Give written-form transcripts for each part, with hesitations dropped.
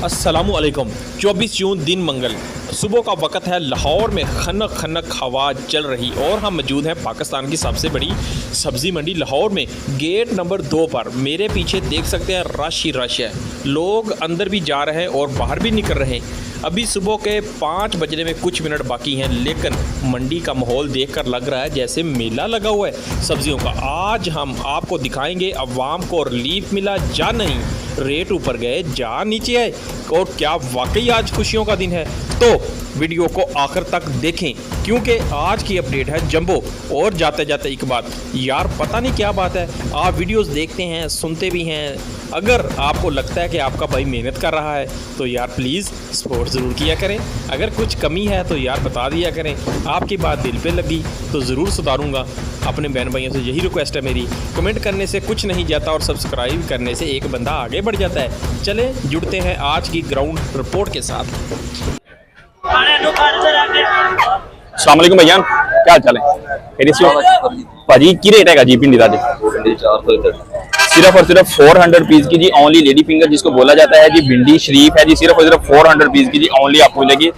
अस्सलामुअलैकुम। 24 जून दिन मंगल, सुबह का वक़्त है। लाहौर में खनक खनक हवा चल रही और हम मौजूद हैं पाकिस्तान की सबसे बड़ी सब्ज़ी मंडी लाहौर में, गेट नंबर 2 पर। मेरे पीछे देख सकते हैं रश ही रश है, लोग अंदर भी जा रहे हैं और बाहर भी निकल रहे हैं। अभी सुबह के 5 बजने में कुछ मिनट बाकी हैं, लेकिन मंडी का माहौल देखकर लग रहा है जैसे मेला लगा हुआ है सब्जियों का। आज हम आपको दिखाएंगे अवाम को रिलीफ मिला या नहीं, रेट ऊपर गए या नीचे आए, और क्या वाकई आज खुशियों का दिन है। तो वीडियो को आखिर तक देखें क्योंकि आज की अपडेट है जंबो। और जाते जाते एक बात यार, पता नहीं क्या बात है, आप वीडियोस देखते हैं, सुनते भी हैं। अगर आपको लगता है कि आपका भाई मेहनत कर रहा है तो यार प्लीज़ सपोर्ट ज़रूर किया करें। अगर कुछ कमी है तो यार बता दिया करें। आपकी बात दिल पे लगी तो ज़रूर सुधारूंगा। अपने बहन भाइयों से यही रिक्वेस्ट है मेरी, कमेंट करने से कुछ नहीं जाता और सब्सक्राइब करने से एक बंदा आगे बढ़ जाता है। चले जुड़ते हैं आज की ग्राउंड रिपोर्ट के साथ। अस्सलाम वालेकुम भैया, क्या हाल चाल है भाजी? की रेट है जी भिंडी का? सिर्फ और सिर्फ 400 रुपीज की जी, ओनली लेडी फिंगर जिसको बोला जाता है जी। भिंडी शरीफ है जी, सिर्फ और सिर्फ 400 रुपीज की जी, ओनली आपको मिलेगी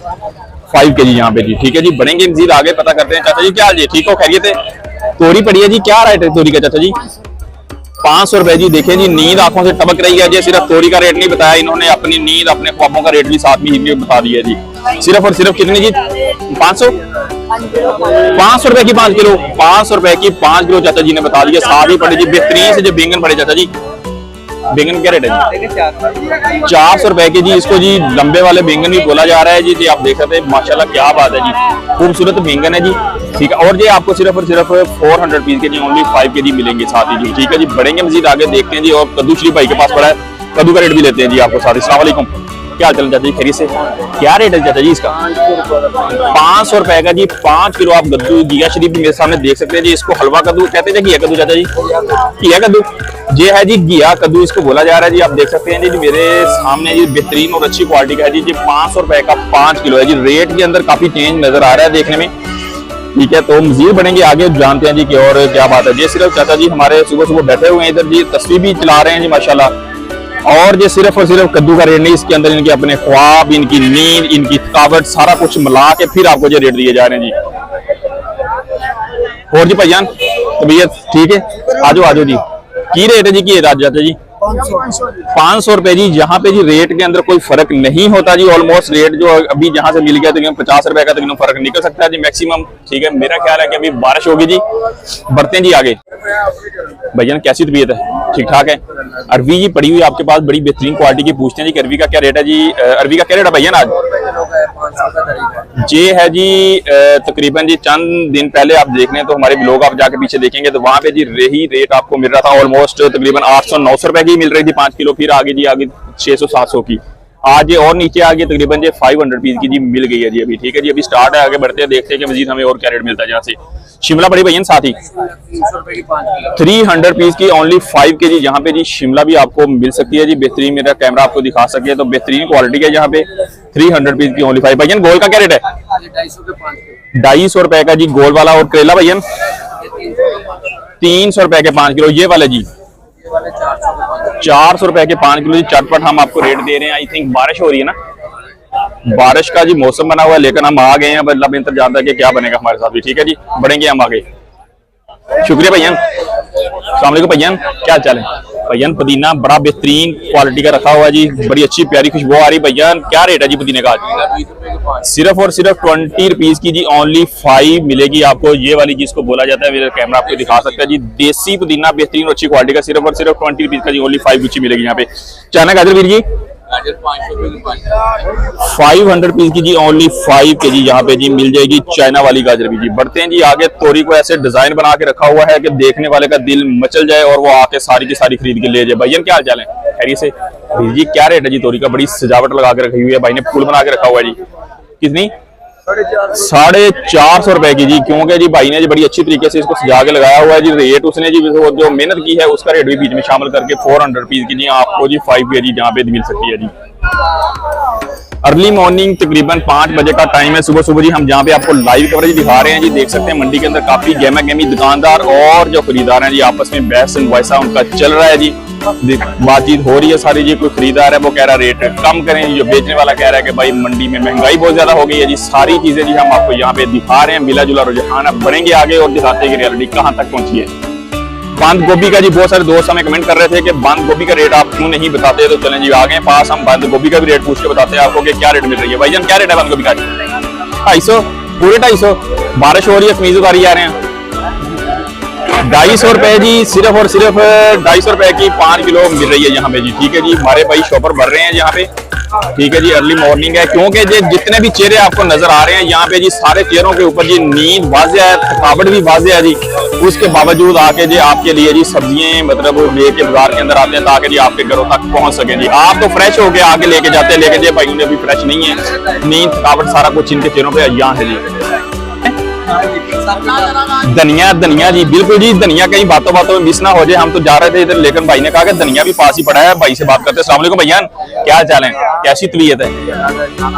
5 के जी यहाँ पे जी। ठीक है जी, बढ़ेंगे मजीद आगे पता करते हैं। चाचा जी क्या हाल जी, ठीक हो, खैरियत है? तोरी पड़ी है जी, क्या रेट है तोरी का चाचा जी? 500 रुपए जी। देखिए जी, नींद आंखों से टपक रही है जी। सिर्फ तोरी का रेट नहीं बताया इन्होंने, अपनी नींद अपने ख्वाबों का रेट भी साथ में बता दिया जी। सिर्फ और सिर्फ कितने जी? 500 रुपए की 5 किलो। 500 रुपए की 5 किलो चाचा जी ने बता दिया। साथ ही पड़े जी बेहतरीन से जो बैंगन पड़े चाचा जी। बैंगन क्या रेट है जी? 400 रुपए के जी। इसको जी लंबे वाले बैंगन भी बोला जा रहा है जी। आप देख सकते हैं माशाल्लाह क्या बात है जी, खूबसूरत बैंगन है जी। ठीक है, और ये आपको सिर्फ और सिर्फ 400 रुपीज के जी, ओनली 5 के जी मिलेंगे साथ ही जी। ठीक है जी, बढ़ेंगे मजीद आगे देखते हैं जी। और कद्दू शरीफ भाई के पास पड़ा है, कद्दू का रेट भी लेते हैं जी आपको साथ ही। अस्सलाम वालेकुम, क्या चल चाचा जी, खैरियत से? क्या रेट है चाचा जी इसका? 500 रुपए का जी 5 किलो। आप कद्दू घिया शरीफ भी मेरे सामने देख सकते हैं जी। इसको हलवा कद्दू कहते हैं, घिया कद्दू चाचा जी? घिया कद्दू ये है जी, घिया कद्दू इसको बोला जा रहा है जी। आप देख सकते हैं जी मेरे सामने जी, बेहतरीन और अच्छी क्वालिटी का है जी। 500 रुपए का 5 किलो है जी। रेट के अंदर काफी चेंज नजर आ रहा है देखने में। ठीक है, तो मजीद बढ़ेंगे आगे, जानते हैं जी कि और क्या बात है। ये सिर्फ चाचा जी हमारे सुबह सुबह बैठे हुए हैं इधर जी, तस्वीर भी चला रहे हैं जी माशाल्लाह। और ये सिर्फ और सिर्फ कद्दू का रेट नहीं, इसके अंदर इनके अपने ख्वाब, इनकी नींद, इनकी थकावट, सारा कुछ मिला के फिर आपको ये रेट दिए जा रहे हैं जी। और जी भाईजान तबीयत ठीक है? आजो आजो जी। की रेट है जी की चाचा जी? 500 रुपए जी। यहाँ पे जी रेट के अंदर कोई फर्क नहीं होता जी। ऑलमोस्ट रेट जो अभी जहाँ से मिल गया तकरीबन 50 रुपए का तकरीबन फर्क निकल सकता है जी मैक्सिमम। ठीक है, मेरा ख्याल है कि अभी बारिश होगी जी। बढ़ते हैं जी आगे। भैया कैसी तबीयत है? ठीक ठाक है। अरवी जी पड़ी हुई आपके पास, बड़ी बेहतरीन क्वालिटी की। पूछते हैं जी अरवी का क्या रेट है जी? अरवी का क्या रेट है भैया आज? ये है जी तकरीबन जी चंद दिन पहले आप देख लें तो हमारे ब्लॉग आप जाके पीछे देखेंगे तो वहां पे जी रही रेट आपको मिल रहा था ऑलमोस्ट तकरीबन 800-900 रुपए की मिल रही थी 5 किलो। फिर आगे जी आगे 600-700 की। आज ये और नीचे आगे तकरीबन 500 रुपीज की जी मिल गई है जी अभी। ठीक है जी, अभी स्टार्ट है, आगे बढ़ते हैं, देखते हैं कि मजीद हमें और क्या रेट मिलता है। जहाँ से शिमला बड़ी भैया साथ ही 300 रुपीज की ओनली 5 के जी। यहाँ पे जी शिमला भी आपको मिल सकती है जी। बेहतरीन, मेरा कैमरा आपको दिखा सके तो बेहतरीन क्वालिटी है यहाँ पे। 300 रुपीज की ओनली 5। भैया गोल का क्या रेट है? 250 रुपए का जी गोल वाला। और करेला भैया 300 रुपए के 5 किलो। ये वाले जी 400 रुपए के 5 किलो जी। चटपट हम आपको रेट दे रहे हैं। आई थिंक बारिश हो रही है ना, बारिश का जी मौसम बना हुआ है, लेकिन हम आ गए हैं। अल्लाह बेहतर जानता है कि क्या बनेगा हमारे साथ भी। ठीक है जी, बढ़ेंगे हम आगे। शुक्रिया भैया। अस्सलाम वालेकुम भैया, क्या चाल है? भैया पुदीना बड़ा बेहतरीन क्वालिटी का रखा हुआ है जी, बड़ी अच्छी प्यारी खुशबू आ रही। भैया क्या रेट है जी पुदीने का आज? सिर्फ और सिर्फ 20 रुपीज की जी, ओनली 5 मिलेगी आपको। ये वाली चीज को बोला जाता है, मेरा कैमरा आपको दिखा सकता है जी। देसी पुदीना बेहतरीन और अच्छी क्वालिटी का, सिर्फ और सिर्फ 20 रुपीज का जी, ओनली 5 गुच्छी मिलेगी यहाँ पे। चाइना गाजर वीर जी 500 रुपीज की जी, ओनली 5 के जी यहाँ पे जी मिल जाएगी चाइना वाली गाजर भी जी। बढ़ते हैं जी आगे। तोरी को ऐसे डिजाइन बना के रखा हुआ है कि देखने वाले का दिल मचल जाए और वो आके सारी की सारी खरीद के ले जाए। भैया क्या हाल चाल है? खैरियत से? जी क्या रेट है जी तोरी का? बड़ी सजावट लगा के रखी हुई है भाई ने, फूल बना के रखा हुआ है जी। कितनी? 450 रुपए की जी, क्योंकि जी भाई ने जी बड़ी अच्छी तरीके से इसको सजा के लगाया हुआ है जी। रेट उसने जी जो मेहनत की है उसका रेट भी बीच में शामिल करके 400 रुपीज की जी आपको जी 5 के जी जहाँ पे मिल सकती है जी। अर्ली मॉर्निंग तकरीबन 5 बजे का टाइम है। सुबह सुबह जी हम जहाँ पे आपको लाइव कवरेज दिखा रहे हैं जी। देख सकते हैं मंडी के अंदर काफी गहमा गहमी दुकानदार और जो खरीदार हैं जी आपस में बहस वैसा उनका चल रहा है जी। बातचीत हो रही है सारी जी। कोई खरीदार है वो कह रहा है रेट कम करें जी, जो बेचने वाला कह रहा है कि भाई मंडी में महंगाई बहुत ज्यादा हो गई है जी। सारी चीजें जी हम आपको यहाँ पे दिखा रहे हैं। मिला जुला रुझान अब बढ़ेंगे आगे और दिखाते हैं कि रियलिटी कहाँ तक पहुंची है। बंद गोभी का जी बहुत सारे दोस्त हमें कमेंट कर रहे थे कि बंद गोभी का रेट आप क्यों नहीं बताते, तो चलें जी आ गए पास, हम बंद गोभी का भी रेट पूछ के बताते हैं आपको कि क्या रेट मिल रही है। भाईजान क्या रेट है बंद गोभी का? 250, पूरे 250। बारिश हो रही है, कमीज उतारी जा रहे हैं। 250 रुपए जी, सिर्फ और सिर्फ 250 रुपए की 5 किलो मिल रही है यहाँ पे जी। ठीक है जी, हमारे भाई शॉपर भर रहे हैं यहाँ पे। ठीक है जी, अर्ली मॉर्निंग है क्योंकि जितने भी चेहरे आपको नजर आ रहे हैं यहाँ पे जी, सारे चेहरों के ऊपर जी नींद वाज़िया है, थकावट भी वाज़िया है जी। उसके बावजूद आके जी आपके लिए जी सब्जियां मतलब लेके बाजार के अंदर आते हैं ताकि जी आपके घरों तक पहुंच सके जी। आप तो फ्रेश होके आगे लेके जाते हैं, लेकिन जी भाई उन्हें भी फ्रेश नहीं है। नींद थकावट सारा कुछ इनके चेहरों पे यहाँ है जी। धनिया धनिया जी, बिल्कुल जी, धनिया कहीं बातों बातों में मिस ना हो जाए। हम तो जा रहे थे इधर, लेकिन भाई ने कहा कि धनिया भी पास ही पड़ा है। भाई से बात करते हैं। अस्सलाम वालेकुम भैयान, क्या चाल है, कैसी तबीयत है?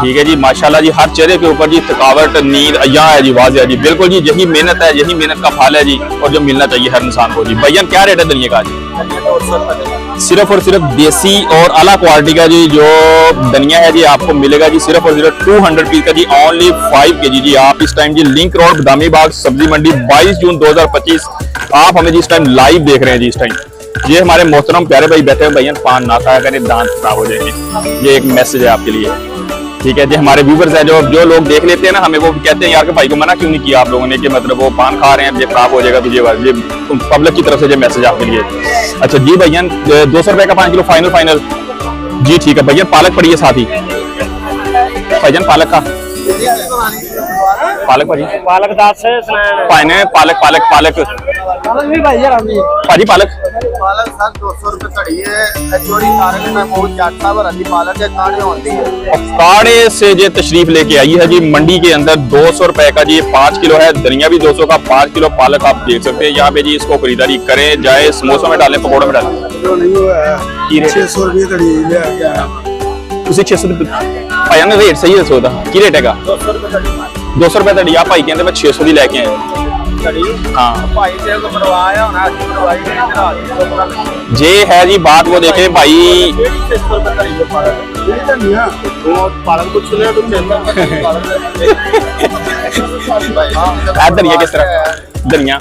ठीक है जी, माशाल्लाह जी, हर चेहरे के ऊपर जी थकावट नींद यहाँ है जी, वाज़िया जी। बिल्कुल जी, यही मेहनत है, यही मेहनत का फल है जी, और जो मिलना चाहिए हर इंसान को जी। भैयान क्या रेट है धनिया का जी? सिर्फ और सिर्फ देसी और आला क्वालिटी का जी जो धनिया है जी आपको मिलेगा जी सिर्फ और सिर्फ 200 रुपीज का जी, ओनली 5 kg जी। आप इस टाइम जी लिंक रोड बदामी बाग सब्जी मंडी 22 जून 2025 आप हमें जी इस टाइम लाइव देख रहे हैं जी। इस टाइम ये हमारे मोहतरम प्यारे भाई बैठे हैं। भैया पान ना खाया करें, दांत खराब हो जाएंगे। ये एक मैसेज है आपके लिए। ठीक है जी, हमारे व्यूवर्स हैं जो लोग देख लेते हैं ना, हमें वो कहते हैं यार कि भाई को मना क्यों नहीं किया आप लोगों ने, कि मतलब वो पान खा रहे हैं ये खराब हो जाएगा। तो ये पब्लिक की तरफ से ये मैसेज आपके लिए। अच्छा जी भैया, 200 रुपए का 5 किलो फाइनल जी। ठीक है भैया, पालक पड़ी है साथ ही। भाईजान पालक का पालक भाजी, पालक 10 है, पाने पालक पालक पालक भी भाजी पालक पालक सर 200 रुपए खड़ी है। चोरी कारण में बहुत ज्यादा भरती पालक है, काढ़े होती है। काढ़े से जो तशरीफ लेके आई है जी मंडी के अंदर 200 रुपए का जी 5 किलो है। धनिया भी 200 का 5 किलो पालक आप देख सकते हैं यहाँ पे जी। इसको खरीदारी करें, जाए समोसों में डालें, पकौड़ों में डालें। जो नहीं हुआ है 600 रुपए खड़ी ले आया उसे 600 रुपए भाई ने रेट सही है। सोदा की रेट है 200 रुपए तड़ी। आप भाई कहते मैं 600 दी लेके आए। हाँ भाई से को बनवाया होना, बनवाई नहीं। जे है जी बात, वो देखें भाई। 600 रुपए खड़ी है पालक। वो पालक कुछ सुने तो धनिया किस तरह? धनिया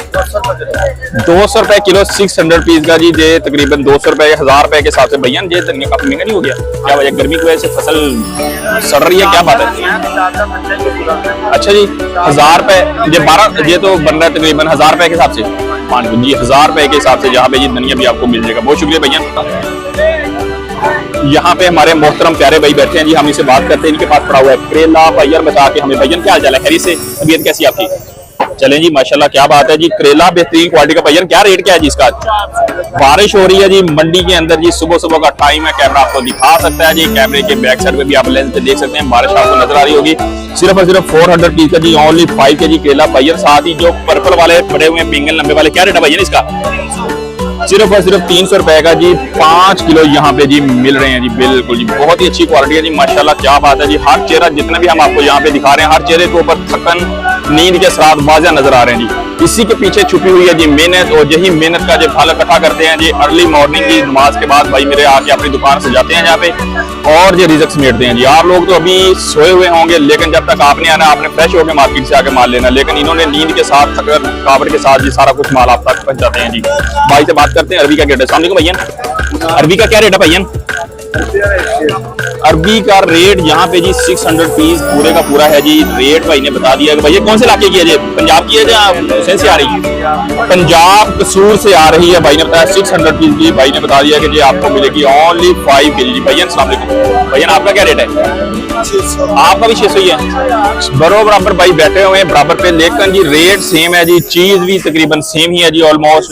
200 रुपए किलो 600 रुपीज का जी। जे तकरीबन 200 रुपए 1000 रुपए के हिसाब से भैया ये धनिया काफी महंगा नहीं हो गया? क्या वजह, गर्मी की वजह से फसल सड़ रही है, क्या बात है? अच्छा जी, 1000 रुपए ये 12 ये तो बन रहा है तकरीबन 1000 रुपए के हिसाब से 5 किलो जी। 1000 रुपए के हिसाब से जहाँ पे जी धनिया भी आपको मिल जाएगा। बहुत शुक्रिया भैया। यहाँ पे हमारे मोहतरम प्यारे भाई बैठे हैं जी, हम इनसे बात करते हैं। इनके पास पड़ा हुआ है करेला। भैया बता के हमें, भैया क्या हाल चाल है, खैरियत से, तबीयत कैसी आपकी? चलें जी माशाल्लाह, क्या बात है जी। करेला बेहतरीन क्वालिटी का। भैया क्या रेट क्या है जी इसका? बारिश हो रही है जी मंडी के अंदर जी, सुबह सुबह का टाइम है। कैमरा आपको दिखा सकता है जी, कैमरे के बैक साइड पे भी आप लेंस पे देख सकते हैं, बारिश आपको नजर आ रही होगी। सिर्फ और सिर्फ 400 रुपीज का जी, ओनली 5 kg करेला। भैया साथ ही जो पर्पल वाले बड़े हुए पिंगल लंबे वाले, क्या रेट है भैया इसका? सिर्फ और सिर्फ 300 रुपए का जी 5 किलो यहाँ पे जी मिल रहे हैं जी। बिल्कुल जी, बहुत ही अच्छी क्वालिटी है जी, माशाल्लाह क्या बात है जी। हर चेहरा जितने भी हम आपको यहाँ पे दिखा रहे हैं, हर चेहरे के ऊपर थकन नींद के साथ वाज़िया नजर आ रहे हैं जी। इसी के पीछे छुपी हुई है जी मेहनत, और यही मेहनत का जो फल इकट्ठा करते हैं जी अर्ली मॉर्निंग की नमाज के बाद भाई मेरे आके अपनी दुकान से जाते हैं यहाँ पे, और ये रिज़्क समेटते हैं जी। आप लोग तो अभी सोए हुए होंगे, लेकिन जब तक आपने आना, आपने फ्रेश होकर मार्केट से आके माल लेना, लेकिन इन्होंने नींद के साथ थकावट के साथ जी सारा कुछ माल आप तक पहुँचाते हैं जी। भाई से बात करते हैं। अरबी का रेट है, सामने को भैया अरबी का क्या रेट है भैया? अरबी का रेट यहाँ पे जी 600 रुपीज पूरे का पूरा है जी। रेट भाई ने बता दिया कि भैया कौन से इलाके की है जी? पंजाब की है या हुसैन से आ रही है? पंजाब कसूर से आ रही है। भाई ने बताया 600 रुपीज की। भाई ने बता दिया कि जी आपको मिलेगी ओनली 5 kg जी। भैया अस्सलाम वालेकुम। भैया आपका क्या रेट है? आपका भी 600 ही है। बराबर भाई बैठे हुए हैं बराबर पे, लेकिन जी रेट सेम है जी। चीज भी तकरीबन सेम ही है जी, ऑलमोस्ट